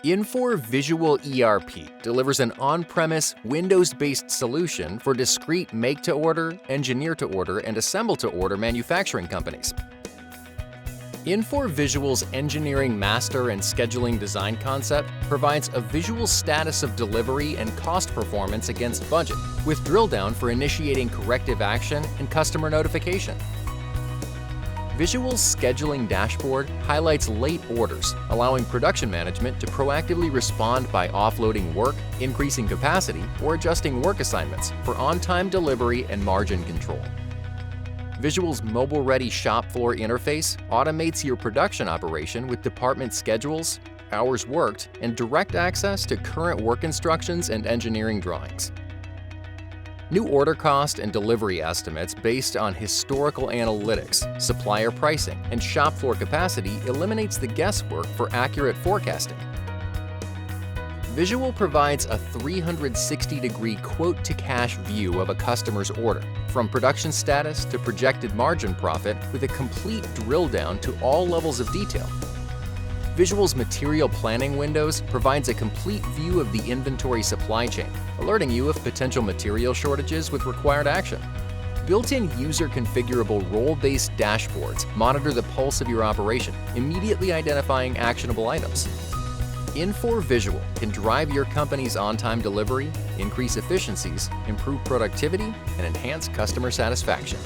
Infor VISUAL ERP delivers an on-premise, Windows-based solution for discrete make-to-order, engineer-to-order, and assemble-to-order manufacturing companies. Infor VISUAL's engineering master and scheduling design concept provides a visual status of delivery and cost performance against budget, with drill down for initiating corrective action and customer notification. Visual's scheduling dashboard highlights late orders, allowing production management to proactively respond by offloading work, increasing capacity, or adjusting work assignments for on-time delivery and margin control. Visual's mobile-ready shop floor interface automates your production operation with department schedules, hours worked, and direct access to current work instructions and engineering drawings. New order cost and delivery estimates based on historical analytics, supplier pricing, and shop floor capacity eliminates the guesswork for accurate forecasting. Visual provides a 360-degree quote-to-cash view of a customer's order, from production status to projected margin profit with a complete drill down to all levels of detail. Visual's material planning windows provides a complete view of the inventory supply chain, alerting you of potential material shortages with required action. Built-in user-configurable role-based dashboards monitor the pulse of your operation, immediately identifying actionable items. Infor Visual can drive your company's on-time delivery, increase efficiencies, improve productivity, and enhance customer satisfaction.